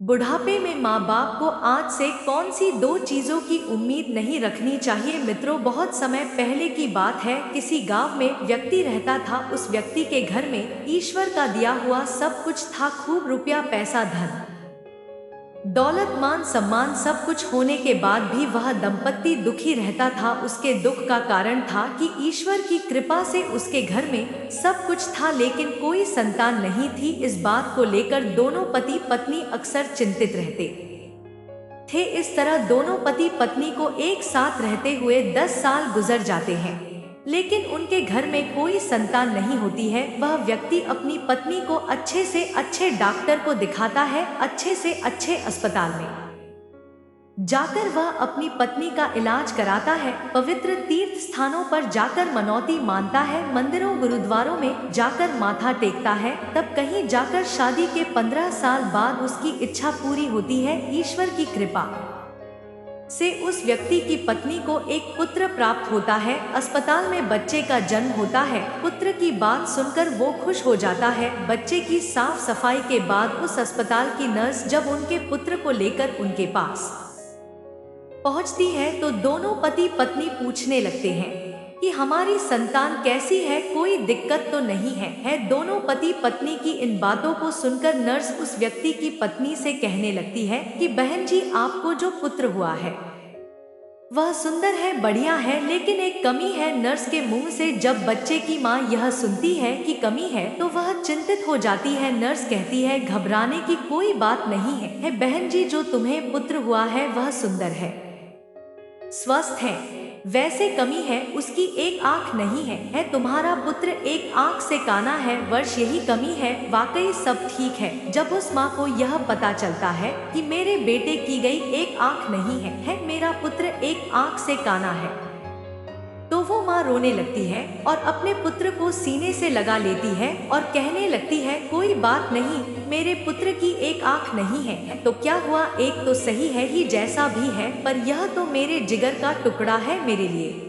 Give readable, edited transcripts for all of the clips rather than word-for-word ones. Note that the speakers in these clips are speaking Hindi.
बुढ़ापे में माँ बाप को आज से कौन सी दो चीजों की उम्मीद नहीं रखनी चाहिए। मित्रों, बहुत समय पहले की बात है, किसी गांव में व्यक्ति रहता था। उस व्यक्ति के घर में ईश्वर का दिया हुआ सब कुछ था। खूब रुपया, पैसा, धन दौलत, मान सम्मान, सब कुछ होने के बाद भी वह दंपत्ति दुखी रहता था। उसके दुख का कारण था कि ईश्वर की कृपा से उसके घर में सब कुछ था, लेकिन कोई संतान नहीं थी। इस बात को लेकर दोनों पति पत्नी अक्सर चिंतित रहते थे। इस तरह दोनों पति पत्नी को एक साथ रहते हुए 10 साल गुजर जाते हैं, लेकिन उनके घर में कोई संतान नहीं होती है। वह व्यक्ति अपनी पत्नी को अच्छे से अच्छे डॉक्टर को दिखाता है, अच्छे से अच्छे अस्पताल में जाकर वह अपनी पत्नी का इलाज कराता है। पवित्र तीर्थ स्थानों पर जाकर मनौती मानता है, मंदिरों गुरुद्वारों में जाकर माथा टेकता है। तब कहीं जाकर शादी के 15 साल बाद उसकी इच्छा पूरी होती है। ईश्वर की कृपा से उस व्यक्ति की पत्नी को एक पुत्र प्राप्त होता है। अस्पताल में बच्चे का जन्म होता है। पुत्र की बात सुनकर वो खुश हो जाता है। बच्चे की साफ सफाई के बाद उस अस्पताल की नर्स जब उनके पुत्र को लेकर उनके पास पहुंचती है तो दोनों पति पत्नी पूछने लगते हैं कि हमारी संतान कैसी है, कोई दिक्कत तो नहीं है। दोनों पति पत्नी की इन बातों को सुनकर नर्स उस व्यक्ति की पत्नी से कहने लगती है कि बहन जी, आपको जो पुत्र हुआ है वह सुंदर है, बढ़िया है, लेकिन एक कमी है। नर्स के मुंह से जब बच्चे की मां यह सुनती है कि कमी है तो वह चिंतित हो जाती है। नर्स कहती है, घबराने की कोई बात नहीं है बहन जी, जो तुम्हें पुत्र हुआ है वह सुंदर है, स्वस्थ है। वैसे कमी है, उसकी एक आंख नहीं है तुम्हारा पुत्र एक आंख से काना है, वर्ष यही कमी है। वाकई सब ठीक है। जब उस माँ को यह पता चलता है कि मेरे बेटे की गई एक आंख नहीं है मेरा पुत्र एक आंख से काना है, तो वो माँ रोने लगती है और अपने पुत्र को सीने से लगा लेती है और कहने लगती है, कोई बात नहीं, मेरे पुत्र की एक आंख नहीं है तो क्या हुआ, एक तो सही है ही जैसा भी है, पर यह तो मेरे जिगर का टुकड़ा है, मेरे लिए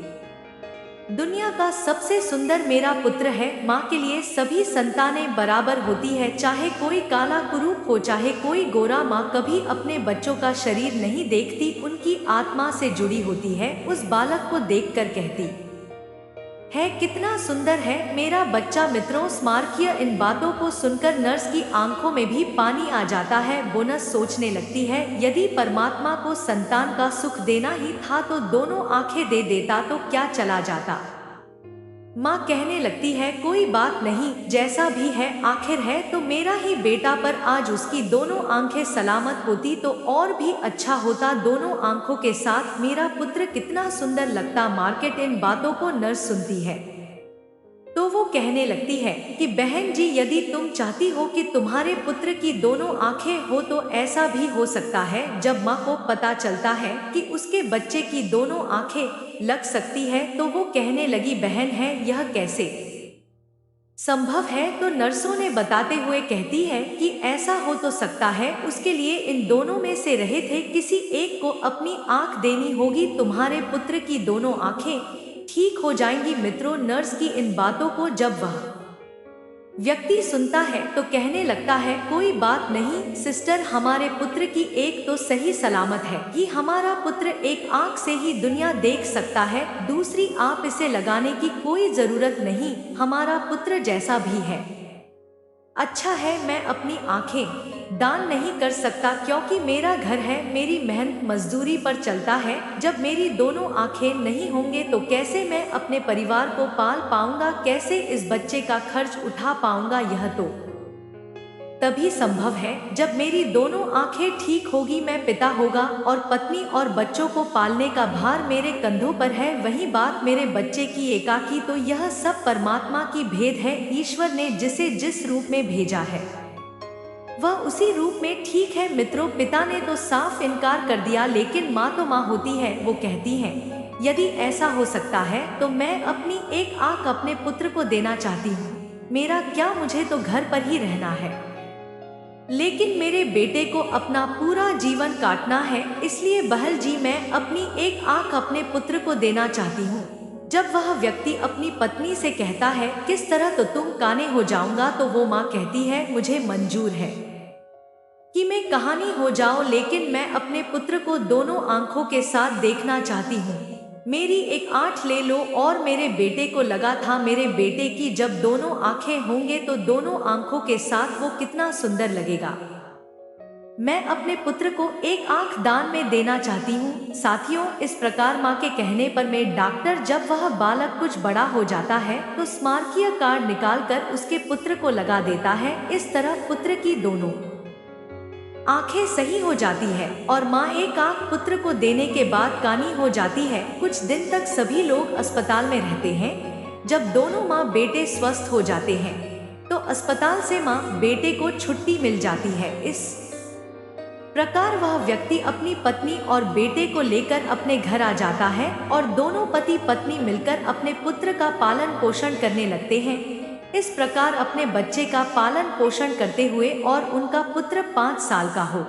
दुनिया का सबसे सुंदर मेरा पुत्र है। माँ के लिए सभी संतानें बराबर होती है, चाहे कोई काला कुरूप हो, चाहे कोई गोरा। माँ कभी अपने बच्चों का शरीर नहीं देखती, उनकी आत्मा से जुड़ी होती है। उस बालक को देखकर कहती है, कितना सुंदर है मेरा बच्चा। मित्रों, स्मारकीय इन बातों को सुनकर नर्स की आंखों में भी पानी आ जाता है। बोनस सोचने लगती है, यदि परमात्मा को संतान का सुख देना ही था तो दोनों आंखें दे देता तो क्या चला जाता। माँ कहने लगती है, कोई बात नहीं, जैसा भी है आखिर है तो मेरा ही बेटा, पर आज उसकी दोनों आंखें सलामत होती तो और भी अच्छा होता। दोनों आंखों के साथ मेरा पुत्र कितना सुंदर लगता। मार्केट इन बातों को नर्स सुनती है तो वो कहने लगती है कि बहन जी, यदि तुम चाहती हो कि तुम्हारे पुत्र की दोनों आंखें हो तो ऐसा भी हो सकता है। जब माँ को पता चलता है कि उसके बच्चे की दोनों आंखें लग सकती है तो वो कहने लगी, बहन है, यह कैसे संभव है। तो नर्सों ने बताते हुए कहती है कि ऐसा हो तो सकता है, उसके लिए इन दोनों में से रहे थे किसी एक को अपनी आंख देनी होगी। तुम्हारे पुत्र की दोनों आंखें ठीक हो जाएंगी। मित्रों, नर्स की इन बातों को जब वह व्यक्ति सुनता है तो कहने लगता है, कोई बात नहीं सिस्टर, हमारे पुत्र की एक तो सही सलामत है कि हमारा पुत्र एक आंख से ही दुनिया देख सकता है, दूसरी आप इसे लगाने की कोई जरूरत नहीं, हमारा पुत्र जैसा भी है अच्छा है। मैं अपनी आंखें दान नहीं कर सकता क्योंकि मेरा घर है, मेरी मेहनत मजदूरी पर चलता है। जब मेरी दोनों आंखें नहीं होंगे तो कैसे मैं अपने परिवार को पाल पाऊंगा, कैसे इस बच्चे का खर्च उठा पाऊंगा। यह तो तभी संभव है जब मेरी दोनों आंखें ठीक होगी, मैं पिता होगा और पत्नी और बच्चों को पालने का भार मेरे कंधों पर है। वही बात मेरे बच्चे की एकाकी, तो यह सब परमात्मा की भेद है। ईश्वर ने जिसे जिस रूप में भेजा है वह उसी रूप में ठीक है। मित्रों, पिता ने तो साफ इनकार कर दिया, लेकिन माँ तो माँ होती है। वो कहती है, यदि ऐसा हो सकता है तो मैं अपनी एक आंख अपने पुत्र को देना चाहती हूँ। मेरा क्या, मुझे तो घर पर ही रहना है, लेकिन मेरे बेटे को अपना पूरा जीवन काटना है, इसलिए बहल जी मैं अपनी एक आंख अपने पुत्र को देना चाहती हूँ। जब वह व्यक्ति अपनी पत्नी से कहता है, किस तरह तो तुम काने हो जाऊंगा, तो वो माँ कहती है, मुझे मंजूर है। कि मैं कहानी हो जाऊं, लेकिन मैं अपने पुत्र को दोनों आंखों के साथ देखना चाहती हूँ। मेरी एक आंख ले लो। और मेरे बेटे को लगा था मेरे बेटे की जब दोनों आंखें होंगे तो दोनों आंखों के साथ वो कितना सुंदर लगेगा। मैं अपने पुत्र को एक आंख दान में देना चाहती हूँ। साथियों, इस प्रकार माँ के कहने पर में डॉक्टर जब वह बालक कुछ बड़ा हो जाता है तो स्मारकीय कार्ड निकालकर उसके पुत्र को लगा देता है। इस तरह पुत्र की दोनों आंखें सही हो जाती है और माँ एक आंख पुत्र को देने के बाद कानी हो जाती है। कुछ दिन तक सभी लोग अस्पताल में रहते हैं। जब दोनों माँ बेटे स्वस्थ हो जाते हैं तो अस्पताल से माँ बेटे को छुट्टी मिल जाती है। इस प्रकार वह व्यक्ति अपनी पत्नी और बेटे को लेकर अपने घर आ जाता है और दोनों पति पत्नी मिलकर अपने पुत्र का पालन पोषण करने लगते हैं। इस प्रकार अपने बच्चे का पालन पोषण करते हुए और उनका पुत्र 5 साल का हो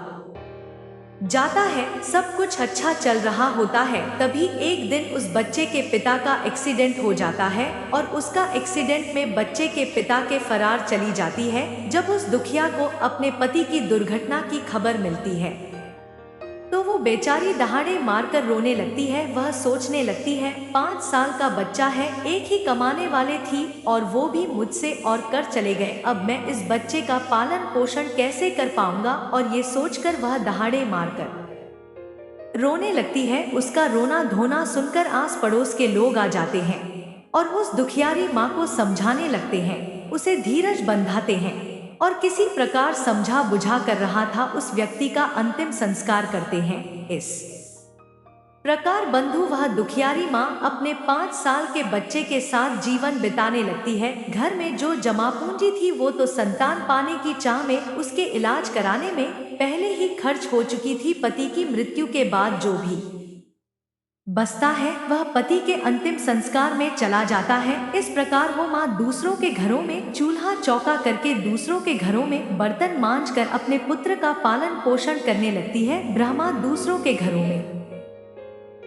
जाता है। सब कुछ अच्छा चल रहा होता है, तभी एक दिन उस बच्चे के पिता का एक्सीडेंट हो जाता है और उसका एक्सीडेंट में बच्चे के पिता के फरार चली जाती है। जब उस दुखिया को अपने पति की दुर्घटना की खबर मिलती है तो वो बेचारी दहाड़े मारकर रोने लगती है। वह सोचने लगती है 5 साल का बच्चा है, एक ही कमाने वाले थी और वो भी मुझसे और कर चले गए। अब मैं इस बच्चे का पालन पोषण कैसे कर पाऊंगा। और ये सोचकर वह दहाड़े मारकर रोने लगती है। उसका रोना धोना सुनकर आस पड़ोस के लोग आ जाते हैं और उस दुखियारी माँ को समझाने लगते हैं, उसे धीरज बंधाते हैं और किसी प्रकार समझा बुझा कर रहा था उस व्यक्ति का अंतिम संस्कार करते हैं। इस प्रकार बंधु वह दुखियारी माँ अपने 5 साल के बच्चे के साथ जीवन बिताने लगती है। घर में जो जमा पूंजी थी वो तो संतान पाने की चाह में उसके इलाज कराने में पहले ही खर्च हो चुकी थी। पति की मृत्यु के बाद जो भी बसता है वह पति के अंतिम संस्कार में चला जाता है। इस प्रकार वो माँ दूसरों के घरों में चूल्हा चौका करके दूसरों के घरों में बर्तन मांज कर अपने पुत्र का पालन पोषण करने लगती है। ब्रह्मा दूसरों के घरों में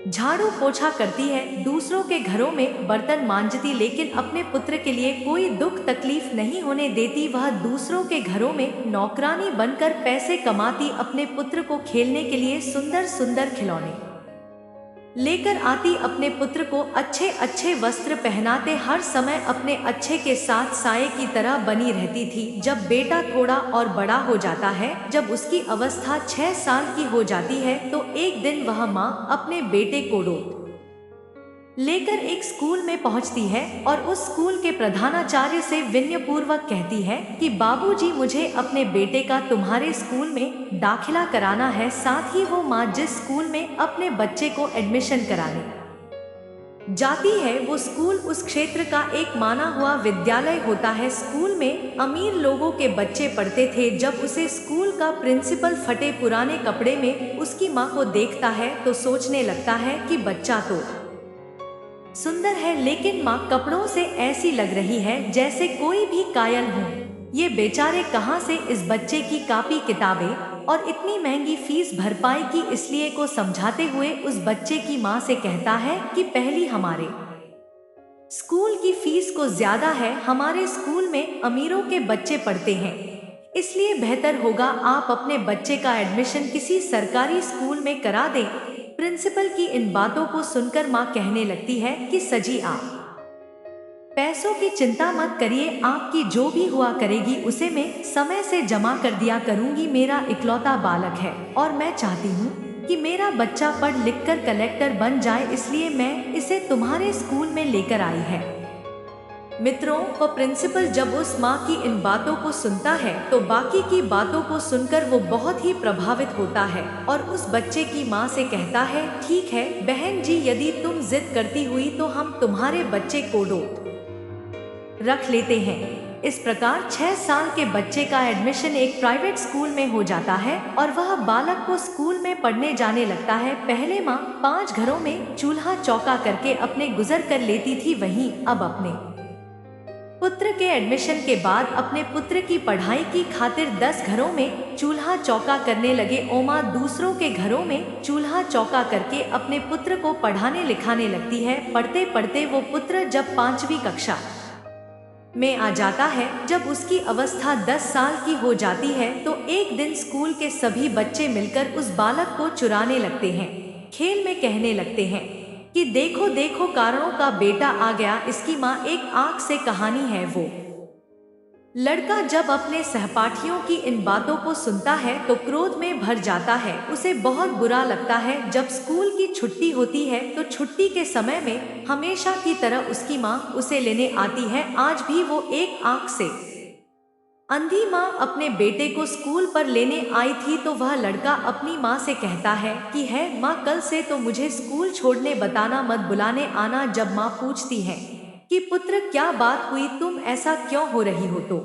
झाड़ू पोछा करती है, दूसरों के घरों में बर्तन मांजती, लेकिन अपने पुत्र के लिए कोई दुख तकलीफ नहीं होने देती। वह दूसरों के घरों में नौकरानी बनकर पैसे कमाती, अपने पुत्र को खेलने के लिए सुंदर सुंदर खिलौने लेकर आती, अपने पुत्र को अच्छे अच्छे वस्त्र पहनाते, हर समय अपने अच्छे के साथ साये की तरह बनी रहती थी। जब बेटा थोड़ा और बड़ा हो जाता है, जब उसकी अवस्था 6 साल की हो जाती है तो एक दिन वह माँ अपने बेटे को लेकर एक स्कूल में पहुंचती है और उस स्कूल के प्रधानाचार्य से विनयपूर्वक कहती है कि बाबूजी, मुझे अपने बेटे का तुम्हारे स्कूल में दाखिला कराना है। साथ ही वो माँ जिस स्कूल में अपने बच्चे को एडमिशन कराने जाती है वो स्कूल उस क्षेत्र का एक माना हुआ विद्यालय होता है। स्कूल में अमीर लोगों के बच्चे पढ़ते थे। जब उसे स्कूल का प्रिंसिपल फटे पुराने कपड़े में उसकी माँ को देखता है तो सोचने लगता है कि बच्चा तो सुंदर है, लेकिन माँ कपड़ों से ऐसी लग रही है जैसे कोई भी कायल हो। ये बेचारे कहाँ से इस बच्चे की कापी किताबें और इतनी महंगी फीस भरपाई की, इसलिए को समझाते हुए उस बच्चे की माँ से कहता है कि पहली हमारे स्कूल की फीस को ज्यादा है, हमारे स्कूल में अमीरों के बच्चे पढ़ते हैं, इसलिए बेहतर होगा आप अपने बच्चे का एडमिशन किसी सरकारी स्कूल में करा दें। प्रिंसिपल की इन बातों को सुनकर माँ कहने लगती है कि सजी, आप पैसों की चिंता मत करिए, आपकी जो भी हुआ करेगी उसे मैं समय से जमा कर दिया करूंगी। मेरा इकलौता बालक है और मैं चाहती हूँ कि मेरा बच्चा पढ़ लिख कर कलेक्टर बन जाए, इसलिए मैं इसे तुम्हारे स्कूल में लेकर आई है। मित्रों, वो प्रिंसिपल जब उस माँ की इन बातों को सुनता है तो बाकी की बातों को सुनकर वो बहुत ही प्रभावित होता है और उस बच्चे की माँ से कहता है, ठीक है बहन जी, यदि तुम जिद करती हुई तो हम तुम्हारे बच्चे को रख लेते हैं। इस प्रकार 6 साल के बच्चे का एडमिशन एक प्राइवेट स्कूल में हो जाता है और वह बालक को स्कूल में पढ़ने जाने लगता है। पहले माँ 5 घरों में चूल्हा चौका करके अपने गुजर कर लेती थी, वहीं अब अपने पुत्र के एडमिशन के बाद अपने पुत्र की पढ़ाई की खातिर 10 घरों में चूल्हा चौका करने लगे। ओमा दूसरों के घरों में चूल्हा चौका करके अपने पुत्र को पढ़ाने लिखाने लगती है। पढ़ते पढ़ते वो पुत्र जब 5वीं कक्षा में आ जाता है। जब उसकी अवस्था 10 साल की हो जाती है तो एक दिन स्कूल के सभी बच्चे मिलकर उस बालक को चुराने लगते हैं। खेल में कहने लगते हैं कि देखो देखो, कारणों का बेटा आ गया, इसकी माँ एक आंख से कहानी है वो। लड़का जब अपने सहपाठियों की इन बातों को सुनता है तो क्रोध में भर जाता है। उसे बहुत बुरा लगता है। जब स्कूल की छुट्टी होती है तो छुट्टी के समय में हमेशा की तरह उसकी माँ उसे लेने आती है। आज भी वो एक आंख से अंधी माँ अपने बेटे को स्कूल पर लेने आई थी तो वह लड़का अपनी माँ से कहता है कि है माँ, कल से तो मुझे स्कूल छोड़ने बताना मत, बुलाने आना। जब माँ पूछती है कि पुत्र क्या बात हुई, तुम ऐसा क्यों हो रही हो, तो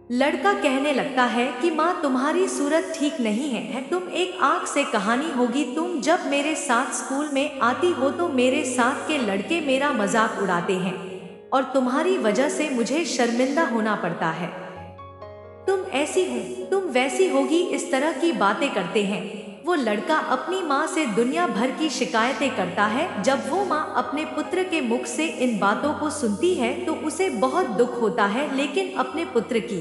लड़का कहने लगता है कि माँ तुम्हारी सूरत ठीक नहीं है, तुम एक आंख से कहानी होगी। तुम जब मेरे साथ स्कूल में आती हो तो मेरे साथ के लड़के मेरा मजाक उड़ाते हैं और तुम्हारी वजह से मुझे शर्मिंदा होना पड़ता है। तुम ऐसी हो, तुम वैसी होगी, इस तरह की बातें करते हैं। वो लड़का अपनी माँ से दुनिया भर की शिकायतें करता है। जब वो माँ अपने पुत्र के मुख से इन बातों को सुनती है तो उसे बहुत दुख होता है, लेकिन अपने पुत्र की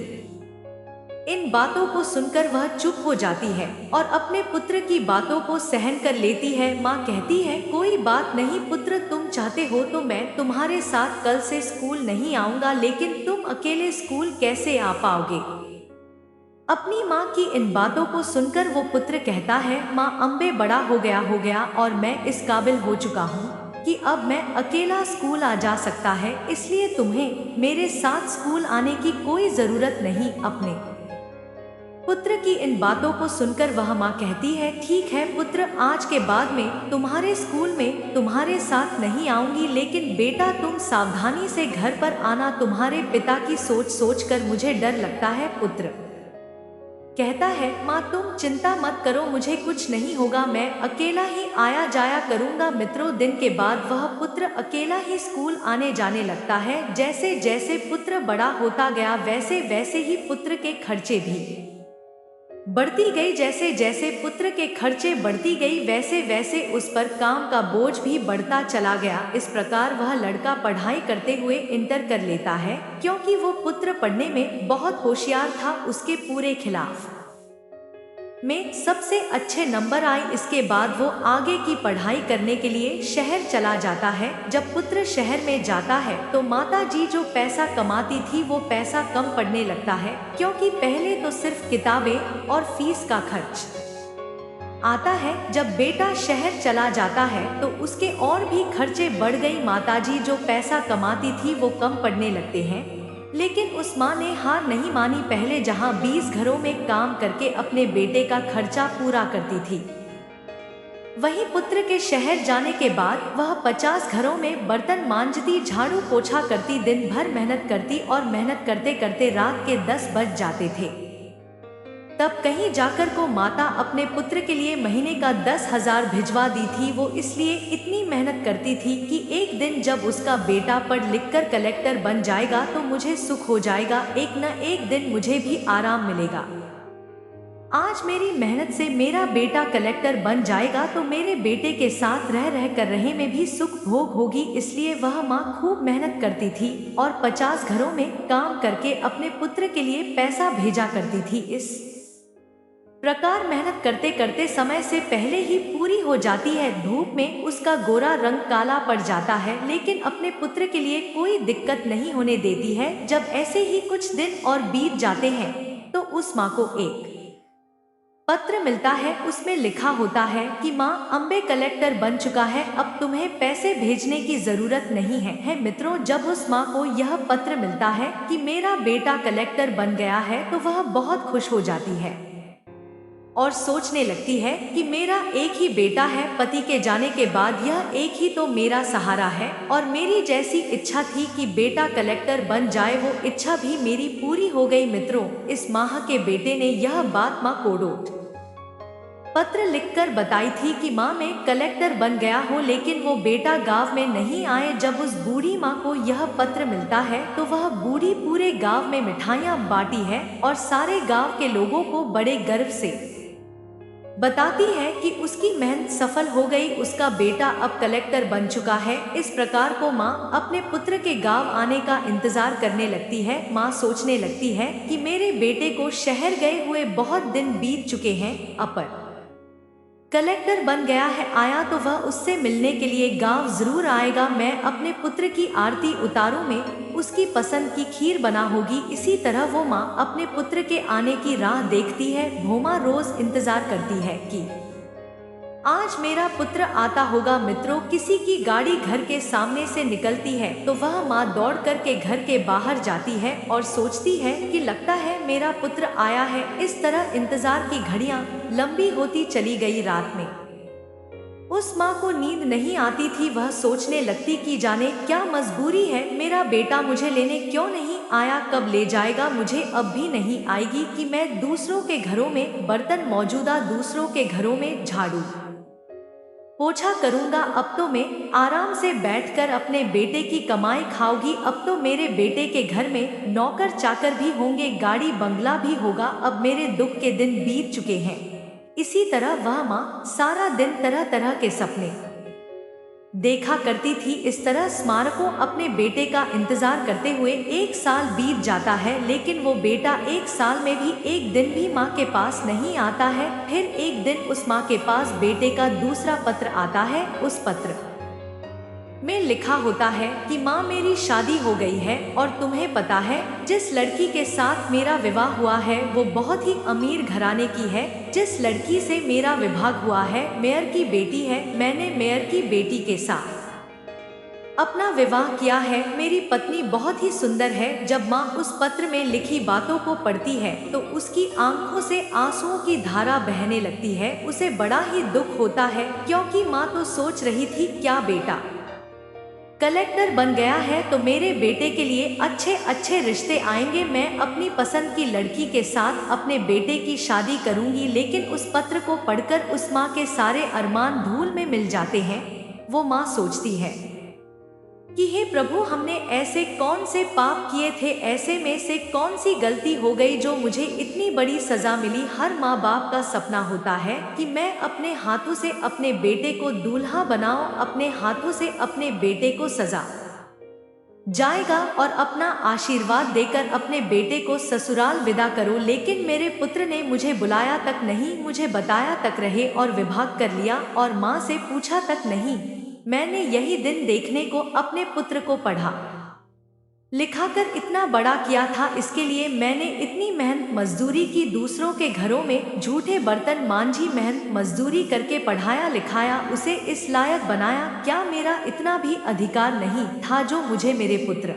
इन बातों को सुनकर वह चुप हो जाती है और अपने पुत्र की बातों को सहन कर लेती है। माँ कहती है कोई बात नहीं पुत्र, तुम चाहते हो तो मैं तुम्हारे साथ कल से स्कूल नहीं आऊंगा, लेकिन तुम अकेले स्कूल कैसे आ पाओगे। अपनी माँ की इन बातों को सुनकर वो पुत्र कहता है माँ, अम्बे बड़ा हो गया और मैं इस काबिल हो चुका हूँ कि अब मैं अकेला स्कूल आ जा सकता है, इसलिए तुम्हें मेरे साथ स्कूल आने की कोई जरूरत नहीं। अपने पुत्र की इन बातों को सुनकर वह माँ कहती है ठीक है पुत्र, आज के बाद में तुम्हारे स्कूल में तुम्हारे साथ नहीं आऊंगी, लेकिन बेटा तुम सावधानी से घर पर आना, तुम्हारे पिता की सोच सोच कर मुझे डर लगता है। पुत्र कहता है माँ तुम चिंता मत करो, मुझे कुछ नहीं होगा, मैं अकेला ही आया जाया करूंगा। मित्रों, दिन के बाद वह पुत्र अकेला ही स्कूल आने जाने लगता है। जैसे जैसे पुत्र बड़ा होता गया वैसे वैसे ही पुत्र के खर्चे भी बढ़ती गई। जैसे जैसे पुत्र के खर्चे बढ़ती गई वैसे वैसे उस पर काम का बोझ भी बढ़ता चला गया। इस प्रकार वह लड़का पढ़ाई करते हुए इंटर कर लेता है, क्योंकि वो पुत्र पढ़ने में बहुत होशियार था। उसके पूरे खिलाफ में सबसे अच्छे नंबर आए। इसके बाद वो आगे की पढ़ाई करने के लिए शहर चला जाता है। जब पुत्र शहर में जाता है तो माता जी जो पैसा कमाती थी वो पैसा कम पड़ने लगता है, क्योंकि पहले तो सिर्फ किताबें और फीस का खर्च आता है। जब बेटा शहर चला जाता है तो उसके और भी खर्चे बढ़ गई। माताजी जो पैसा कमाती थी वो कम पड़ने लगते हैं, लेकिन उस माँ ने हार नहीं मानी। पहले जहाँ 20 घरों में काम करके अपने बेटे का खर्चा पूरा करती थी, वहीं पुत्र के शहर जाने के बाद वह 50 घरों में बर्तन मांजती, झाड़ू पोछा करती, दिन भर मेहनत करती और मेहनत करते करते रात के 10 बज जाते थे। तब कहीं जाकर को माता अपने पुत्र के लिए महीने का 10,000 भिजवा दी थी। वो इसलिए इतनी मेहनत करती थी कि एक दिन जब उसका बेटा पढ़ लिख कर कलेक्टर बन जाएगा तो मुझे सुख हो जाएगा, एक न एक दिन मुझे भी आराम मिलेगा। आज मेरी मेहनत से मेरा बेटा कलेक्टर बन जाएगा तो मेरे बेटे के साथ रह रह कर रहे में भी सुख भोग होगी। इसलिए वह माँ खूब मेहनत करती थी और 50 घरों में काम करके अपने पुत्र के लिए पैसा भेजा करती थी। इस प्रकार मेहनत करते करते समय से पहले ही पूरी हो जाती है। धूप में उसका गोरा रंग काला पड़ जाता है, लेकिन अपने पुत्र के लिए कोई दिक्कत नहीं होने देती है। जब ऐसे ही कुछ दिन और बीत जाते हैं तो उस माँ को एक पत्र मिलता है। उसमें लिखा होता है कि माँ, अम्बे कलेक्टर बन चुका है, अब तुम्हें पैसे भेजने की जरूरत नहीं है। मित्रों, जब उस माँ को यह पत्र मिलता है कि मेरा बेटा कलेक्टर बन गया है तो वह बहुत खुश हो जाती है और सोचने लगती है कि मेरा एक ही बेटा है, पति के जाने के बाद यह एक ही तो मेरा सहारा है और मेरी जैसी इच्छा थी कि बेटा कलेक्टर बन जाए वो इच्छा भी मेरी पूरी हो गई। मित्रों, इस माँ के बेटे ने यह बात माँ को पत्र लिखकर बताई थी कि माँ मैं कलेक्टर बन गया हूँ, लेकिन वो बेटा गांव में नहीं आए। जब उस बूढ़ी माँ को यह पत्र मिलता है तो वह बूढ़ी पूरे गांव में मिठाइयाँ बांटी है और सारे गांव के लोगों को बड़े गर्व से बताती है कि उसकी मेहनत सफल हो गई, उसका बेटा अब कलेक्टर बन चुका है। इस प्रकार को माँ अपने पुत्र के गांव आने का इंतजार करने लगती है। माँ सोचने लगती है कि मेरे बेटे को शहर गए हुए बहुत दिन बीत चुके हैं, अपर कलेक्टर बन गया है, आया तो वह उससे मिलने के लिए गांव जरूर आएगा। मैं अपने पुत्र की आरती उतारूं, में उसकी पसंद की खीर बना होगी। इसी तरह वो माँ अपने पुत्र के आने की राह देखती है। भोमा रोज इंतजार करती है कि आज मेरा पुत्र आता होगा। मित्रों, किसी की गाड़ी घर के सामने से निकलती है तो वह माँ दौड़ कर के घर के बाहर जाती है और सोचती है कि लगता है मेरा पुत्र आया है। इस तरह इंतजार की घड़ियां लंबी होती चली गई। रात में उस माँ को नींद नहीं आती थी। वह सोचने लगती कि जाने क्या मजबूरी है, मेरा बेटा मुझे लेने क्यों नहीं आया, कब ले जाएगा मुझे। अब भी नहीं आएगी कि मैं दूसरों के घरों में बर्तन मौजूदा, दूसरों के घरों में झाड़ू पोछा करूंगा। अब तो मैं आराम से बैठकर अपने बेटे की कमाई खाऊंगी। अब तो मेरे बेटे के घर में नौकर चाकर भी होंगे, गाड़ी बंगला भी होगा। अब मेरे दुख के दिन बीत चुके हैं। इसी तरह वह माँ सारा दिन तरह तरह के सपने देखा करती थी। इस तरह स्मारकों अपने बेटे का इंतजार करते हुए 1 साल बीत जाता है, लेकिन वो बेटा 1 साल में भी एक दिन भी माँ के पास नहीं आता है। फिर एक दिन उस माँ के पास बेटे का दूसरा पत्र आता है। उस पत्र में लिखा होता है कि माँ, मेरी शादी हो गई है और तुम्हें पता है जिस लड़की के साथ मेरा विवाह हुआ है वो बहुत ही अमीर घराने की है। जिस लड़की से मेरा विवाह हुआ है मेयर की बेटी है। मैंने मेयर की बेटी के साथ अपना विवाह किया है। मेरी पत्नी बहुत ही सुंदर है। जब माँ उस पत्र में लिखी बातों को पढ़ती है तो उसकी आंखों से आंसुओं की धारा बहने लगती है। उसे बड़ा ही दुख होता है, क्योंकि माँ तो सोच रही थी क्या बेटा कलेक्टर बन गया है तो मेरे बेटे के लिए अच्छे अच्छे रिश्ते आएंगे, मैं अपनी पसंद की लड़की के साथ अपने बेटे की शादी करूंगी। लेकिन उस पत्र को पढ़कर उस माँ के सारे अरमान धूल में मिल जाते हैं। वो माँ सोचती है कि हे प्रभु, हमने ऐसे कौन से पाप किए थे, ऐसे में से कौन सी गलती हो गई जो मुझे इतनी बड़ी सजा मिली। हर माँ बाप का सपना होता है कि मैं अपने हाथों से अपने बेटे को दूल्हा बनाऊं, अपने हाथों से अपने बेटे को सजा जाएगा और अपना आशीर्वाद देकर अपने बेटे को ससुराल विदा करो। लेकिन मेरे पुत्र ने मुझे बुलाया तक नहीं, मुझे बताया तक रहे और विभाग कर लिया और माँ से पूछा तक नहीं। मैंने यही दिन देखने को अपने पुत्र को पढ़ा लिखा कर इतना बड़ा किया था। इसके लिए मैंने इतनी मेहनत मजदूरी की, दूसरों के घरों में झूठे बर्तन मांझी, मेहनत मजदूरी करके पढ़ाया लिखाया, उसे इस लायक बनाया। क्या मेरा इतना भी अधिकार नहीं था जो मुझे मेरे पुत्र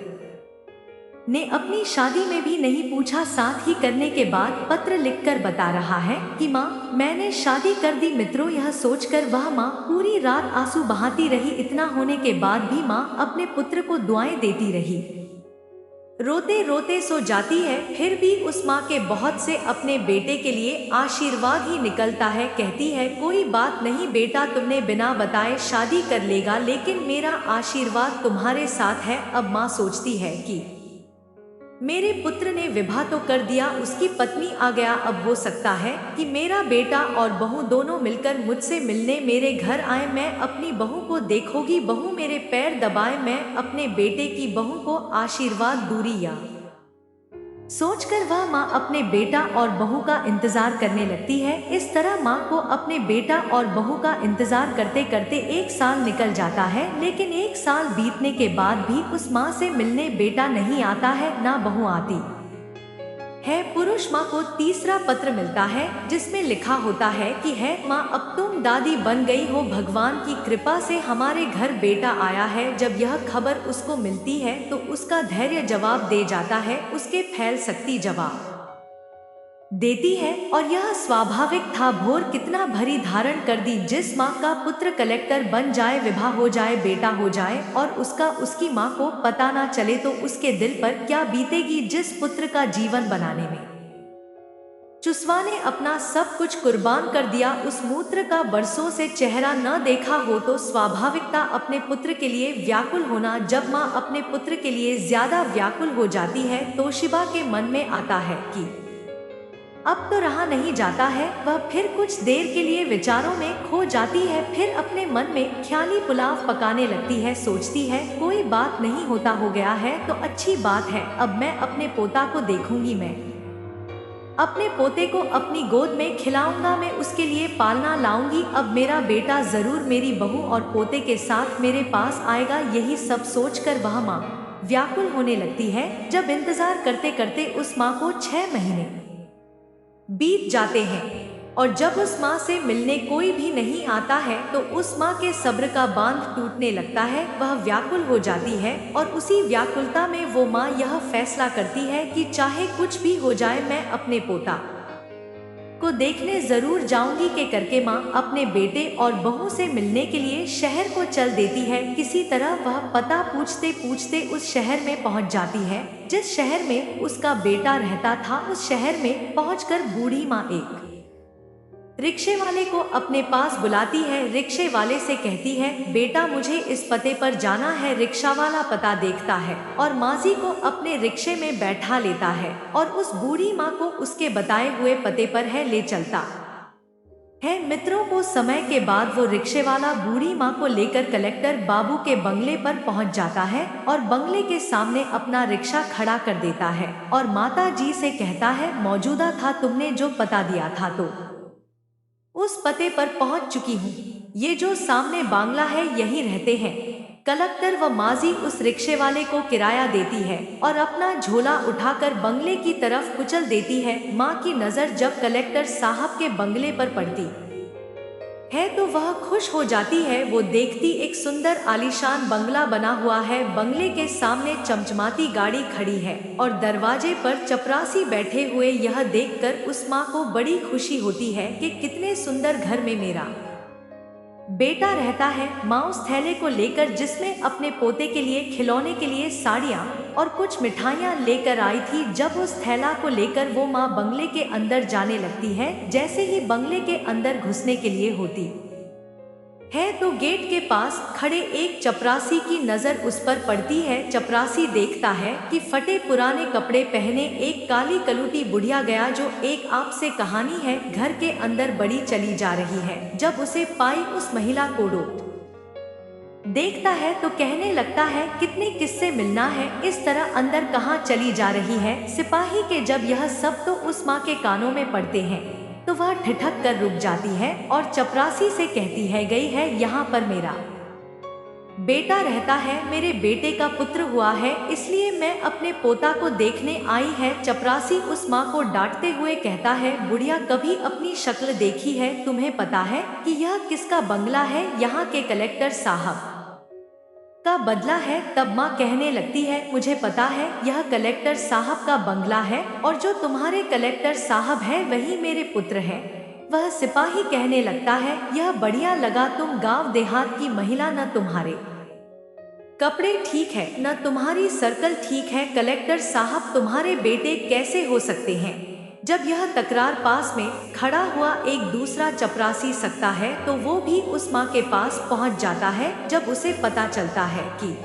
ने अपनी शादी में भी नहीं पूछा। साथ ही करने के बाद पत्र लिखकर बता रहा है कि माँ, मैंने शादी कर दी। मित्रों, यह सोचकर वह माँ पूरी रात आंसू बहाती रही। इतना होने के बाद भी माँ अपने पुत्र को दुआएं देती रही, रोते रोते सो जाती है। फिर भी उस माँ के बहुत से अपने बेटे के लिए आशीर्वाद ही निकलता है। कहती है, कोई बात नहीं बेटा, तुमने बिना बताए शादी कर लेगा, लेकिन मेरा आशीर्वाद तुम्हारे साथ है। अब माँ सोचती है कि मेरे पुत्र ने विवाह तो कर दिया, उसकी पत्नी आ गया, अब हो सकता है कि मेरा बेटा और बहू दोनों मिलकर मुझसे मिलने मेरे घर आए। मैं अपनी बहू को देखोगी, बहू मेरे पैर दबाए, मैं अपने बेटे की बहू को आशीर्वाद दूरी या सोचकर वह माँ अपने बेटा और बहू का इंतजार करने लगती है। इस तरह माँ को अपने बेटा और बहू का इंतजार करते करते 1 साल निकल जाता है। लेकिन 1 साल बीतने के बाद भी उस माँ से मिलने बेटा नहीं आता है, ना बहू आती है। पुरुष माँ को तीसरा पत्र मिलता है जिसमें लिखा होता है कि है माँ, अब तुम दादी बन गई हो, भगवान की कृपा से हमारे घर बेटा आया है। जब यह खबर उसको मिलती है तो उसका धैर्य जवाब दे जाता है, उसके फैल शक्ति जवाब देती है। और यह स्वाभाविक था। भोर कितना भरी धारण कर दी। जिस माँ का पुत्र कलेक्टर बन जाए, विवाह हो जाए, बेटा हो जाए और उसका उसकी माँ को पता ना चले तो उसके दिल पर क्या बीतेगी। जिस पुत्र का जीवन बनाने में चुसवा ने अपना सब कुछ कुर्बान कर दिया, उस मूत्र का बरसों से चेहरा न देखा हो तो स्वाभाविकता अपने पुत्र के लिए व्याकुल होना। जब माँ अपने पुत्र के लिए ज्यादा व्याकुल हो जाती है, तोशिबा के मन में आता है कि अब तो रहा नहीं जाता है। वह फिर कुछ देर के लिए विचारों में खो जाती है, फिर अपने मन में ख्याली पुलाव पकाने लगती है। सोचती है कोई बात नहीं, होता हो गया है तो अच्छी बात है। अब मैं अपने पोता को देखूंगी, मैं अपने पोते को अपनी गोद में खिलाऊंगा, मैं उसके लिए पालना लाऊंगी। अब मेरा बेटा जरूर मेरी बहू और पोते के साथ मेरे पास आएगा। यही सब सोचकर वह माँ व्याकुल होने लगती है। जब इंतजार करते करते उस माँ को 6 महीने बीत जाते हैं और जब उस माँ से मिलने कोई भी नहीं आता है तो उस माँ के सब्र का बांध टूटने लगता है। वह व्याकुल हो जाती है और उसी व्याकुलता में वो माँ यह फैसला करती है कि चाहे कुछ भी हो जाए मैं अपने पोता को देखने जरूर जाऊंगी। के करके माँ अपने बेटे और बहू से मिलने के लिए शहर को चल देती है। किसी तरह वह पता पूछते पूछते उस शहर में पहुंच जाती है जिस शहर में उसका बेटा रहता था। उस शहर में पहुंचकर बूढ़ी माँ एक रिक्शे वाले को अपने पास बुलाती है। रिक्शे वाले से कहती है बेटा मुझे इस पते पर जाना है। रिक्शा वाला पता देखता है और माजी को अपने रिक्शे में बैठा लेता है और उस बूढ़ी माँ को उसके बताए हुए पते पर ले चलता है। मित्रों को समय के बाद वो रिक्शे वाला बूढ़ी माँ को लेकर कलेक्टर बाबू के बंगले पर पहुँच जाता है और बंगले के सामने अपना रिक्शा खड़ा कर देता है और माता जी से कहता है मौजूदा था तुमने जो पता दिया था तो उस पते पर पहुंच चुकी हूँ। ये जो सामने बांग्ला है यहीं रहते हैं। कलेक्टर व माजी उस रिक्शे वाले को किराया देती है और अपना झोला उठाकर बंगले की तरफ कुचल देती है। माँ की नजर जब कलेक्टर साहब के बंगले पर पड़ती है तो वह खुश हो जाती है। वो देखती एक सुंदर आलीशान बंगला बना हुआ है। बंगले के सामने चमचमाती गाड़ी खड़ी है और दरवाजे पर चपरासी बैठे हुए। यह देखकर उस माँ को बड़ी खुशी होती है कि कितने सुंदर घर में मेरा बेटा रहता है। माँ उस थैले को लेकर जिसमें अपने पोते के लिए खिलौने के लिए साड़ियाँ और कुछ मिठाइयाँ लेकर आई थी, जब उस थैला को लेकर वो माँ बंगले के अंदर जाने लगती है, जैसे ही बंगले के अंदर घुसने के लिए होती है तो गेट के पास खड़े एक चपरासी की नजर उस पर पड़ती है। चपरासी देखता है कि फटे पुराने कपड़े पहने एक काली कलूटी बुढ़िया गया जो एक आपसे कहानी है घर के अंदर बड़ी चली जा रही है। जब उसे पाई उस महिला कोडो देखता है तो कहने लगता है कितने किससे मिलना है, इस तरह अंदर कहाँ चली जा रही है। सिपाही के जब यह सब तो उस माँ के कानों में पड़ते हैं तो वह ठिठक कर रुक जाती है और चपरासी से कहती है गई है यहाँ पर मेरा बेटा रहता है, मेरे बेटे का पुत्र हुआ है, इसलिए मैं अपने पोता को देखने आई है। चपरासी उस माँ को डांटते हुए कहता है बुढ़िया कभी अपनी शक्ल देखी है? तुम्हें पता है कि यह किसका बंगला है? यहाँ के कलेक्टर साहब का बदला है। तब माँ कहने लगती है मुझे पता है यह कलेक्टर साहब का बंगला है और जो तुम्हारे कलेक्टर साहब है वही मेरे पुत्र हैं। वह सिपाही कहने लगता है यह बढ़िया लगा, तुम गांव देहात की महिला, न तुम्हारे कपड़े ठीक है न तुम्हारी सर्कल ठीक है। कलेक्टर साहब तुम्हारे बेटे कैसे हो सकते हैं? जब यह तकरार पास में खड़ा हुआ एक दूसरा चपरासी सकता है तो वो भी उस माँ के पास पहुँच जाता है। जब उसे पता चलता है कि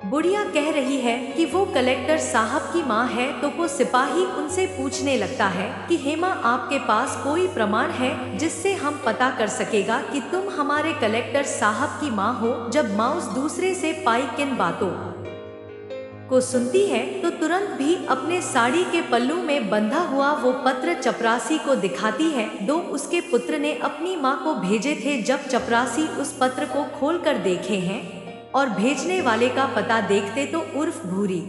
बुढ़िया कह रही है कि वो कलेक्टर साहब की माँ है तो वो सिपाही उनसे पूछने लगता है कि हेमा आपके पास कोई प्रमाण है जिससे हम पता कर सकेगा कि तुम हमारे कलेक्टर साहब की माँ हो? जब माँ उस दूसरे से पाई किन बातों को सुनती है तो तुरंत भी अपने साड़ी के पल्लू में बंधा हुआ वो पत्र चपरासी को दिखाती है। दो उसके पुत्र ने अपनी माँ को भेजे थे। जब चपरासी उस पत्र को खोलकर देखे हैं और भेजने वाले का पता देखते तो उर्फ भूरी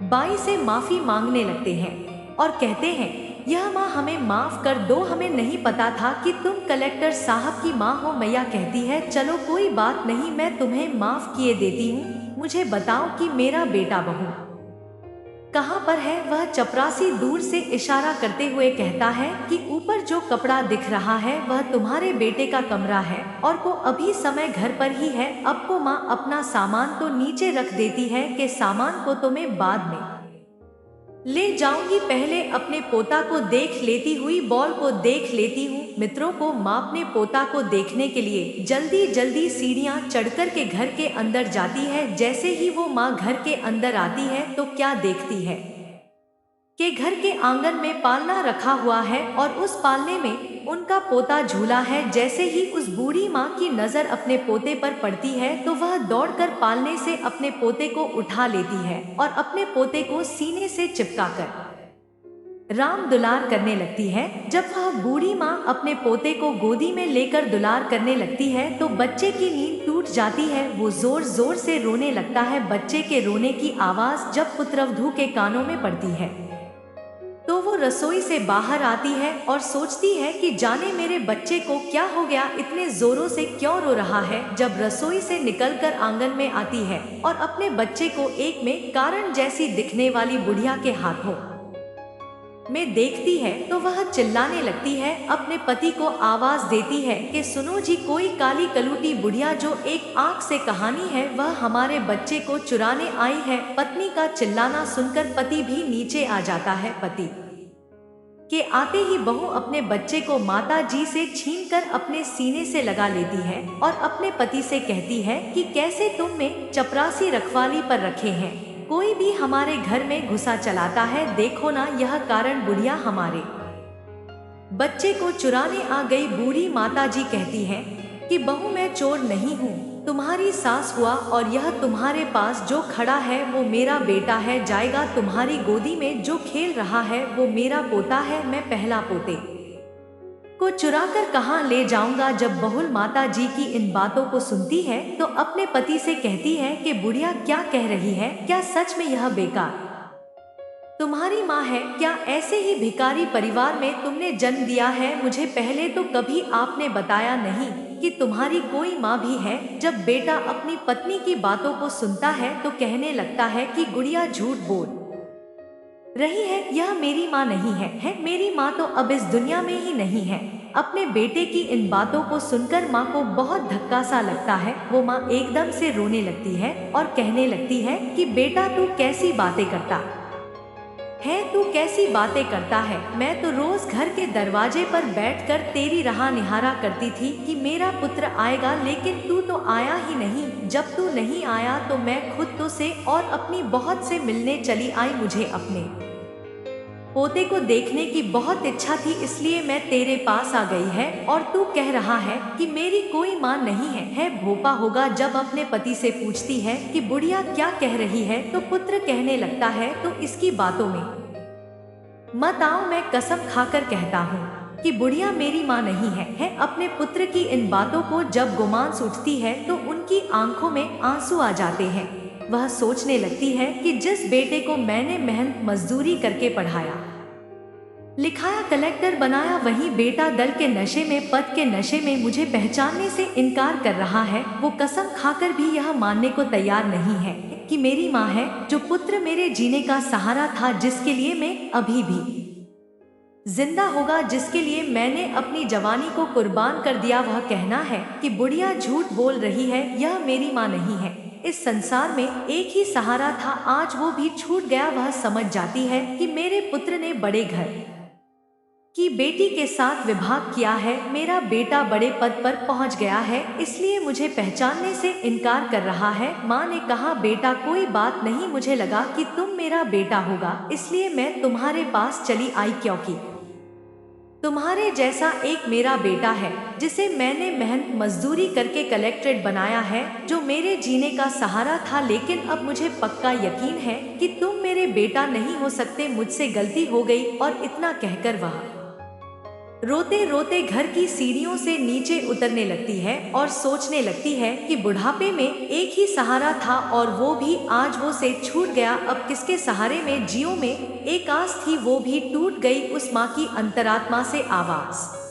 बाई से माफी मांगने लगते हैं और कहते हैं यह माँ हमें माफ कर दो, हमें नहीं पता था कि तुम कलेक्टर साहब की माँ हो। मैया कहती है चलो कोई बात नहीं, मैं तुम्हें माफ किए देती हूँ। मुझे बताओ कि मेरा बेटा बहू कहाँ पर है? वह चपरासी दूर से इशारा करते हुए कहता है कि ऊपर जो कपड़ा दिख रहा है वह तुम्हारे बेटे का कमरा है और वो अभी समय घर पर ही है। अब को माँ अपना सामान तो नीचे रख देती है कि सामान को तो मैं बाद में ले जाऊंगी, पहले अपने पोता को देख लेती हुई बॉल को देख लेती हूँ। मित्रों को माँ अपने पोता को देखने के लिए जल्दी जल्दी सीढ़ियाँ चढ़कर के घर के अंदर जाती है। जैसे ही वो माँ घर के अंदर आती है तो क्या देखती है? के घर के आंगन में पालना रखा हुआ है और उस पालने में उनका पोता झूला है। जैसे ही उस बूढ़ी माँ की नजर अपने पोते पर पड़ती है तो वह दौड़कर पालने से अपने पोते को उठा लेती है और अपने पोते को सीने से चिपकाकर राम दुलार करने लगती है। जब वह बूढ़ी माँ अपने पोते को गोदी में लेकर दुलार करने लगती है तो बच्चे की नींद टूट जाती है। वो जोर जोर से रोने लगता है। बच्चे के रोने की आवाज जब पुत्रवधू के कानों में पड़ती है तो वो रसोई से बाहर आती है और सोचती है कि जाने मेरे बच्चे को क्या हो गया, इतने जोरों से क्यों रो रहा है। जब रसोई से निकलकर आंगन में आती है और अपने बच्चे को एक में कारण जैसी दिखने वाली बुढ़िया के हाथों में देखती है तो वह चिल्लाने लगती है। अपने पति को आवाज देती है कि सुनो जी, कोई काली कलूटी बुढ़िया जो एक आंख से कहानी है वह हमारे बच्चे को चुराने आई है। पत्नी का चिल्लाना सुनकर पति भी नीचे आ जाता है। पति के आते ही बहू अपने बच्चे को माता जी से छीनकर अपने सीने से लगा लेती है और अपने पति से कहती है कि कैसे तुम में चपरासी रखवाली पर रखे हैं, कोई भी हमारे घर में घुसा चलाता है। देखो ना, यह कारण बुढ़िया हमारे बच्चे को चुराने आ गई। बूढ़ी माता जी कहती है कि बहू मैं चोर नहीं हूँ, तुम्हारी सास हुआ और यह तुम्हारे पास जो खड़ा है वो मेरा बेटा है। जाएगा तुम्हारी गोदी में जो खेल रहा है वो मेरा पोता है। मैं पहला पोते को चुराकर कहाँ ले जाऊंगा। जब बहुल माता जी की इन बातों को सुनती है तो अपने पति से कहती है कि बुढ़िया क्या कह रही है, क्या सच में यह बेकार तुम्हारी माँ है क्या? ऐसे ही भिखारी परिवार में तुमने जन्म दिया है। मुझे पहले तो कभी आपने बताया नहीं कि तुम्हारी कोई माँ भी है। जब बेटा अपनी पत्नी की बातों को सुनता है तो कहने लगता है कि गुड़िया झूठ बोल रही है, यह मेरी माँ नहीं है मेरी माँ तो अब इस दुनिया में ही नहीं है। अपने बेटे की इन बातों को सुनकर माँ को बहुत धक्का सा लगता है। वो माँ एकदम से रोने लगती है और कहने लगती है कि बेटा तू कैसी बातें करता है, तू कैसी बातें करता है। मैं तो रोज घर के दरवाजे पर बैठकर तेरी राह निहारा करती थी कि मेरा पुत्र आएगा, लेकिन तू तो आया ही नहीं। जब तू नहीं आया तो मैं खुद तो से और अपनी बहुत से मिलने चली आई। मुझे अपने पोते को देखने की बहुत इच्छा थी, इसलिए मैं तेरे पास आ गई है। और तू कह रहा है कि मेरी कोई माँ नहीं है भोपा होगा। जब अपने पति से पूछती है कि बुढ़िया क्या कह रही है तो पुत्र कहने लगता है तो इसकी बातों में मत आओ, मैं कसम खाकर कहता हूँ कि बुढ़िया मेरी माँ नहीं है। अपने पुत्र की इन बातों को जब गुमान उठती है तो उनकी आंखों में आंसू आ जाते हैं। वह सोचने लगती है कि जिस बेटे को मैंने मेहनत मजदूरी करके पढ़ाया लिखाया कलेक्टर बनाया, वही बेटा दल के नशे में पद के नशे में मुझे पहचानने से इनकार कर रहा है। वो कसम खाकर भी यह मानने को तैयार नहीं है कि मेरी माँ है, जो पुत्र मेरे जीने का सहारा था, जिसके लिए मैं अभी भी जिंदा होगा, जिसके लिए मैंने अपनी जवानी को कुर्बान कर दिया। वह कहना है कि बुढ़िया झूठ बोल रही है, यह मेरी माँ नहीं है। इस संसार में एक ही सहारा था, आज वो भी छूट गया। वह समझ जाती है कि मेरे पुत्र ने बड़े घर की बेटी के साथ विवाह किया है, मेरा बेटा बड़े पद पर पहुंच गया है, इसलिए मुझे पहचानने से इनकार कर रहा है। माँ ने कहा बेटा कोई बात नहीं, मुझे लगा कि तुम मेरा बेटा होगा, इसलिए मैं तुम्हारे पास चली आई, क्योंकि तुम्हारे जैसा एक मेरा बेटा है जिसे मैंने मेहनत मजदूरी करके कलेक्ट्रेट बनाया है, जो मेरे जीने का सहारा था। लेकिन अब मुझे पक्का यकीन है कि तुम मेरे बेटा नहीं हो सकते, मुझसे गलती हो गई। और इतना कहकर वह रोते रोते घर की सीढ़ियों से नीचे उतरने लगती है और सोचने लगती है कि बुढ़ापे में एक ही सहारा था और वो भी आज वो से छूट गया। अब किसके सहारे में जियो? में एक आस थी, वो भी टूट गई। उस माँ की अंतरात्मा से आवाज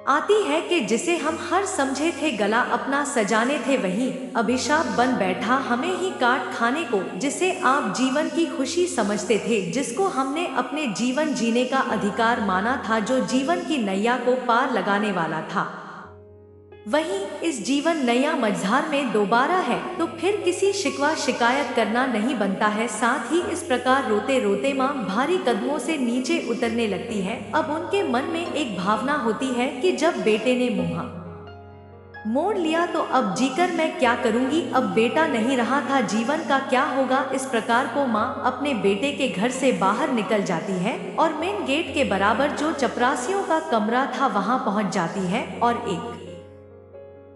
आती है कि जिसे हम हर समझे थे गला अपना सजाने थे, वही अभिशाप बन बैठा हमें ही काट खाने को। जिसे आप जीवन की खुशी समझते थे, जिसको हमने अपने जीवन जीने का अधिकार माना था, जो जीवन की नैया को पार लगाने वाला था, वही इस जीवन नैया मझधार में दोबारा है। तो फिर किसी शिकवा शिकायत करना नहीं बनता है। साथ ही इस प्रकार रोते रोते माँ भारी कदमों से नीचे उतरने लगती है। अब उनके मन में एक भावना होती है कि जब बेटे ने मुँह मोड़ लिया तो अब जीकर मैं क्या करूंगी, अब बेटा नहीं रहा था, जीवन का क्या होगा। इस प्रकार को माँ अपने बेटे के घर से बाहर निकल जाती है और मेन गेट के बराबर जो चपरासियों का कमरा था वहां पहुंच जाती है और एक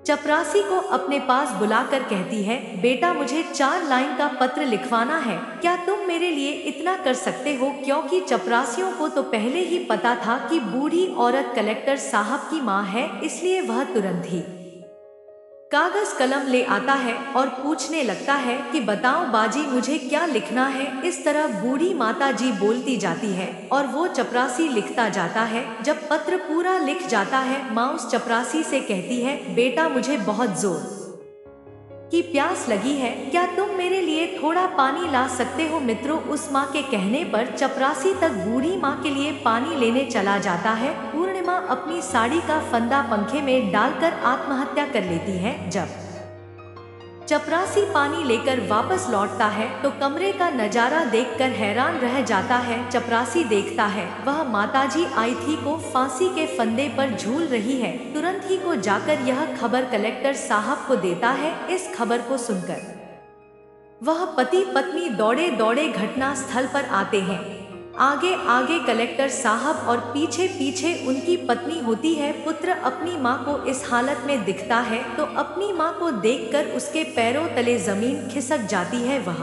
चपरासी को अपने पास बुलाकर कहती है, बेटा मुझे 4 लाइन का पत्र लिखवाना है, क्या तुम मेरे लिए इतना कर सकते हो। क्योंकि चपरासियों को तो पहले ही पता था कि बूढ़ी औरत कलेक्टर साहब की माँ है, इसलिए वह तुरंत ही कागज कलम ले आता है और पूछने लगता है कि बताओ बाजी मुझे क्या लिखना है। इस तरह बूढ़ी माता जी बोलती जाती है और वो चपरासी लिखता जाता है। जब पत्र पूरा लिख जाता है, माँ उस चपरासी से कहती है, बेटा मुझे बहुत जोर की प्यास लगी है, क्या तुम मेरे लिए थोड़ा पानी ला सकते हो। मित्रों, उस माँ के कहने पर चपरासी तक बूढ़ी माँ के लिए पानी लेने चला जाता है। पूर्णिमा अपनी साड़ी का फंदा पंखे में डालकर आत्महत्या कर लेती है। जब चपरासी पानी लेकर वापस लौटता है तो कमरे का नजारा देखकर हैरान रह जाता है। चपरासी देखता है वह माताजी आई थी को फांसी के फंदे पर झूल रही है। तुरंत ही को जाकर यह खबर कलेक्टर साहब को देता है। इस खबर को सुनकर वह पति पत्नी दौड़े दौड़े घटना स्थल पर आते हैं। आगे आगे कलेक्टर साहब और पीछे पीछे उनकी पत्नी होती है। पुत्र अपनी माँ को इस हालत में दिखता है तो अपनी माँ को देखकर उसके पैरों तले जमीन खिसक जाती है। वह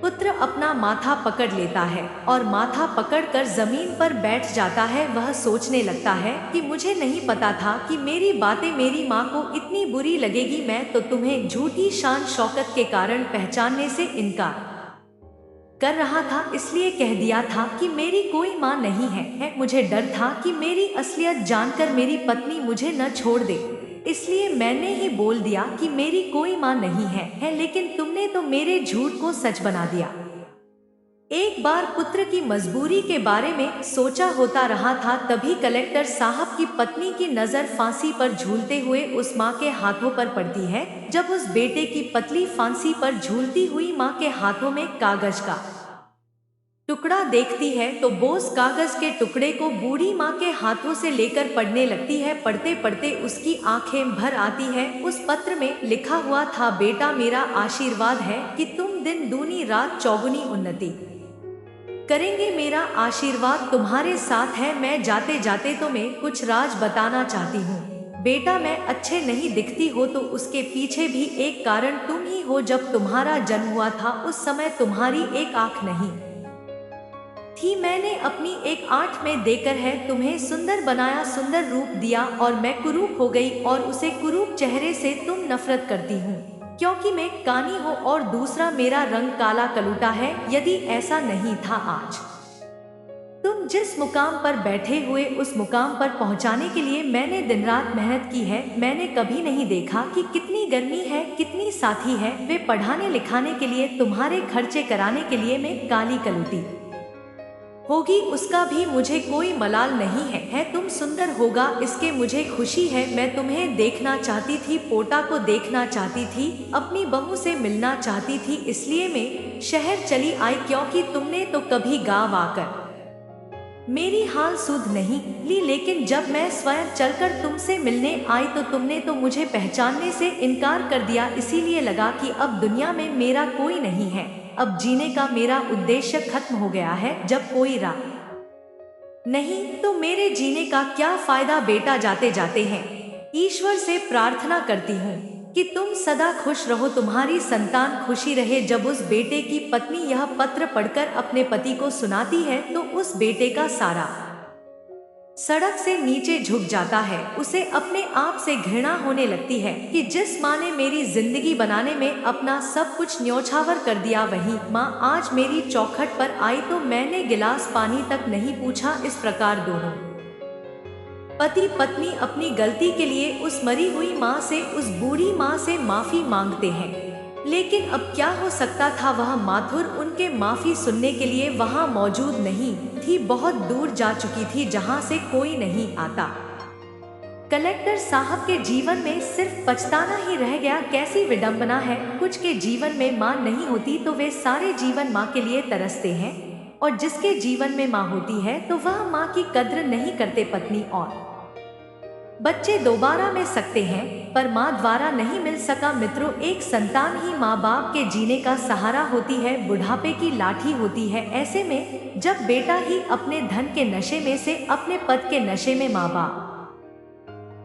पुत्र अपना माथा पकड़ लेता है और माथा पकड़कर जमीन पर बैठ जाता है। वह सोचने लगता है कि मुझे नहीं पता था कि मेरी बातें मेरी माँ को इतनी बुरी लगेगी। मैं तो तुम्हें झूठी शान शौकत के कारण पहचानने से इनकार कर रहा था, इसलिए कह दिया था कि मेरी कोई माँ नहीं है। मुझे डर था कि मेरी असलियत जानकर मेरी पत्नी मुझे न छोड़ दे, इसलिए मैंने ही बोल दिया कि मेरी कोई माँ नहीं है। लेकिन तुमने तो मेरे झूठ को सच बना दिया। एक बार पुत्र की मजबूरी के बारे में सोचा होता रहा था, तभी कलेक्टर साहब की पत्नी की नजर फांसी पर झूलते हुए उस माँ के हाथों पर पड़ती है। जब उस बेटे की पतली फांसी पर झूलती हुई माँ के हाथों में कागज का टुकड़ा देखती है तो बोस कागज के टुकड़े को बूढ़ी माँ के हाथों से लेकर पढ़ने लगती है। पढ़ते पढ़ते उसकी आंखें भर आती है। उस पत्र में लिखा हुआ था, बेटा मेरा आशीर्वाद है कि तुम दिन दूनी रात चौगुनी उन्नति करेंगे। मेरा आशीर्वाद तुम्हारे साथ है। मैं जाते जाते तुम्हें कुछ राज बताना चाहती हूँ। बेटा मैं अच्छे नहीं दिखती हो तो उसके पीछे भी एक कारण तुम ही हो। जब तुम्हारा जन्म हुआ था उस समय तुम्हारी एक आंख नहीं थी। मैंने अपनी एक आंख में देकर है तुम्हें सुंदर बनाया, सुंदर रूप दिया और मैं कुरूप हो गई और उसे कुरूप चेहरे से तुम नफरत करती हूँ क्योंकि मैं कानी हूँ और दूसरा मेरा रंग काला कलूटा है। यदि ऐसा नहीं था, आज तुम जिस मुकाम पर बैठे हुए उस मुकाम पर पहुँचाने के लिए मैंने दिन रात मेहनत की है। मैंने कभी नहीं देखा कि कितनी गर्मी है, कितनी साथी है। वे पढ़ाने लिखाने के लिए, तुम्हारे खर्चे कराने के लिए मैं काली कलूटी होगी, उसका भी मुझे कोई मलाल नहीं है। तुम सुंदर होगा इसके मुझे खुशी है। मैं तुम्हें देखना चाहती थी, पोटा को देखना चाहती थी, अपनी बहू से मिलना चाहती थी, इसलिए मैं शहर चली आई क्योंकि तुमने तो कभी गांव आकर मेरी हाल सुध नहीं ली। लेकिन जब मैं स्वयं चलकर तुमसे मिलने आई तो तुमने तो मुझे पहचानने से इनकार कर दिया। इसीलिए लगा कि अब दुनिया में मेरा कोई नहीं है, अब जीने का मेरा उद्देश्य खत्म हो गया है। जब कोई राह नहीं तो मेरे जीने का क्या फायदा। बेटा जाते जाते हैं ईश्वर से प्रार्थना करती हूँ कि तुम सदा खुश रहो, तुम्हारी संतान खुशी रहे। जब उस बेटे की पत्नी यह पत्र पढ़कर अपने पति को सुनाती है तो उस बेटे का सारा सड़क से नीचे झुक जाता है। उसे अपने आप से घृणा होने लगती है कि जिस माँ ने मेरी जिंदगी बनाने में अपना सब कुछ न्योछावर कर दिया, वही माँ आज मेरी चौखट पर आई तो मैंने गिलास पानी तक नहीं पूछा। इस प्रकार दोनों पति पत्नी अपनी गलती के लिए उस मरी हुई माँ से, उस बूढ़ी माँ से माफी मांगते हैं। लेकिन अब क्या हो सकता था, वह माथुर उनके माफी सुनने के लिए वहां मौजूद नहीं थी, बहुत दूर जा चुकी थी जहां से कोई नहीं आता। कलेक्टर साहब के जीवन में सिर्फ पछताना ही रह गया। कैसी विडंबना है, कुछ के जीवन में माँ नहीं होती तो वे सारे जीवन माँ के लिए तरसते हैं और जिसके जीवन में माँ होती है तो वह माँ की कद्र नहीं करते। पत्नी और बच्चे दोबारा मिल सकते हैं पर माँ द्वारा नहीं मिल सका। मित्रों, एक संतान ही माँ बाप के जीने का सहारा होती है, बुढ़ापे की लाठी होती है। ऐसे में जब बेटा ही अपने धन के नशे में से अपने पद के नशे में माँ बाप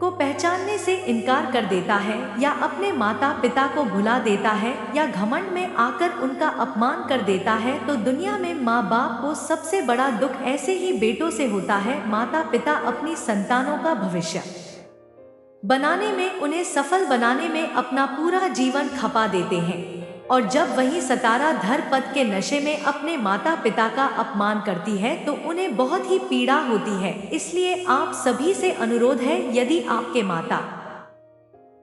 को पहचानने से इनकार कर देता है या अपने माता पिता को भुला देता है या घमंड में आकर उनका अपमान कर देता है, तो दुनिया में माँ बाप को सबसे बड़ा दुख ऐसे ही बेटों से होता है। माता पिता अपनी संतानों का भविष्य बनाने में, उन्हें सफल बनाने में अपना पूरा जीवन खपा देते हैं और जब वही सतारा धर पद के नशे में अपने माता पिता का अपमान करती है तो उन्हें बहुत ही पीड़ा होती है। इसलिए आप सभी से अनुरोध है, यदि आपके माता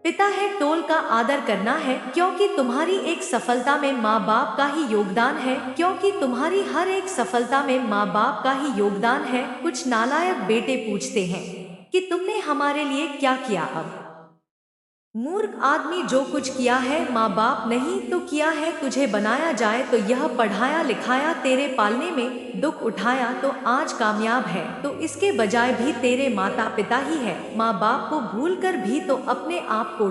पिता है टोल का आदर करना है, क्योंकि तुम्हारी एक सफलता में माँ बाप का ही योगदान है, क्योंकि तुम्हारी हर एक सफलता में माँ बाप का ही योगदान है। कुछ नालायक बेटे पूछते हैं कि तुमने हमारे लिए क्या किया। अब मूर्ख आदमी, जो कुछ किया है माँ बाप नहीं तो किया है तुझे बनाया जाए तो यह पढ़ाया लिखाया, तेरे पालने में दुख उठाया तो आज कामयाब है, तो इसके बजाय भी तेरे माता पिता ही है। माँ बाप को भूल कर भी तो अपने आप को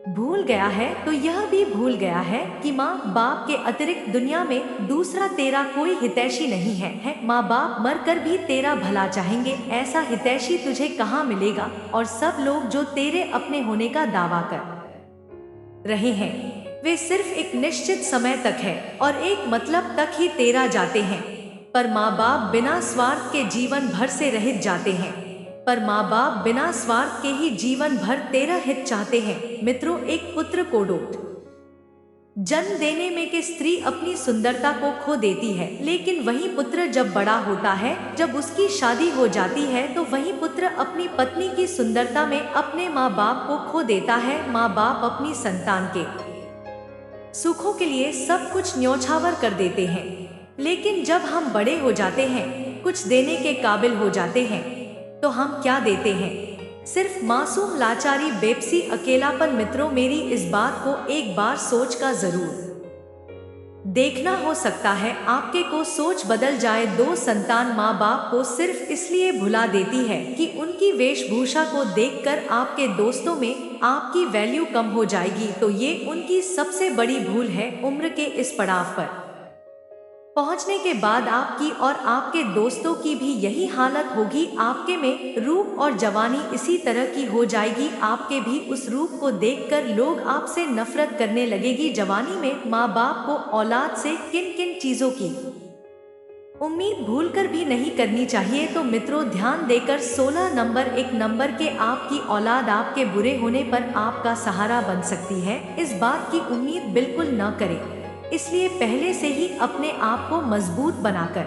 भूल गया है, तो यह भी भूल गया है कि माँ बाप के अतिरिक्त दुनिया में दूसरा तेरा कोई हितैषी नहीं है। माँ बाप मरकर भी तेरा भला चाहेंगे, ऐसा हितैषी तुझे कहाँ मिलेगा। और सब लोग जो तेरे अपने होने का दावा कर रहे हैं वे सिर्फ एक निश्चित समय तक है और एक मतलब तक ही तेरा जाते हैं, पर माँ बाप बिना स्वार्थ के जीवन भर से रहित जाते हैं। पर माँ बाप बिना स्वार्थ के ही जीवन भर तेरा हित चाहते हैं। मित्रों, एक पुत्र को जन्म देने में के स्त्री अपनी सुंदरता को खो देती है, लेकिन वही पुत्र जब बड़ा होता है, जब उसकी शादी हो जाती है, तो वही पुत्र अपनी पत्नी की सुंदरता में अपने माँ बाप को खो देता है। माँ बाप अपनी संतान के सुखों के लिए सब कुछ न्यौछावर कर देते हैं, लेकिन जब हम बड़े हो जाते हैं, कुछ देने के काबिल हो जाते हैं, तो हम क्या देते हैं? सिर्फ मासूम लाचारी, बेबसी, अकेलापन। मित्रों, मेरी इस बात को एक बार सोच का जरूर देखना। हो सकता है आपके को सोच बदल जाए। दो संतान माँ बाप को सिर्फ इसलिए भुला देती है कि उनकी वेशभूषा को देखकर आपके दोस्तों में आपकी वैल्यू कम हो जाएगी, तो ये उनकी सबसे बड़ी भूल है। उम्र के इस पड़ाव पर पहुंचने के बाद आपकी और आपके दोस्तों की भी यही हालत होगी। आपके में रूप और जवानी इसी तरह की हो जाएगी, आपके भी उस रूप को देखकर लोग आपसे नफरत करने लगेगी। जवानी में माँ बाप को औलाद से किन किन चीजों की उम्मीद भूलकर भी नहीं करनी चाहिए। तो मित्रों, ध्यान देकर 16 नंबर, एक नंबर के आपकी औलाद आपके बुरे होने पर आपका सहारा बन सकती है, इस बात की उम्मीद बिल्कुल न करें। इसलिए पहले से ही अपने आप को मजबूत बनाकर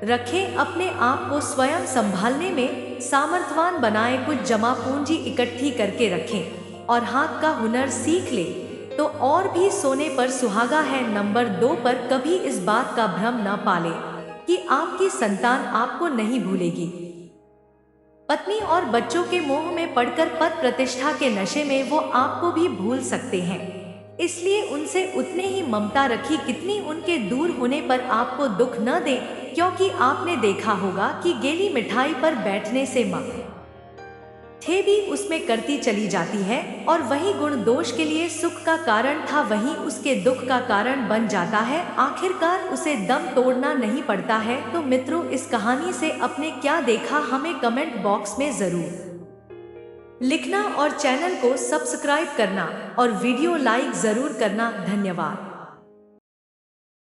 रखें, अपने आप को स्वयं संभालने में सामर्थ्यवान बनाएं, कुछ जमा पूंजी इकट्ठी करके रखें और हाथ का हुनर सीख लें तो और भी सोने पर सुहागा है। नंबर 2 पर कभी इस बात का भ्रम न पालें कि आपकी संतान आपको नहीं भूलेगी। पत्नी और बच्चों के मोह में पड़कर पद प्रतिष्ठा के नशे में वो आपको भी भूल सकते हैं, इसलिए उनसे उतने ही ममता रखी कितनी उनके दूर होने पर आपको दुख न दे, क्योंकि आपने देखा होगा कि गीली मिठाई पर बैठने से माँ थे भी उसमें करती चली जाती है और वही गुण दोष के लिए सुख का कारण था वही उसके दुख का कारण बन जाता है। आखिरकार उसे दम तोड़ना नहीं पड़ता है। तो मित्रों, इस कहानी से आपने क्या देखा हमें कमेंट बॉक्स में जरूर लिखना और चैनल को सब्सक्राइब करना और वीडियो लाइक जरूर करना। धन्यवाद।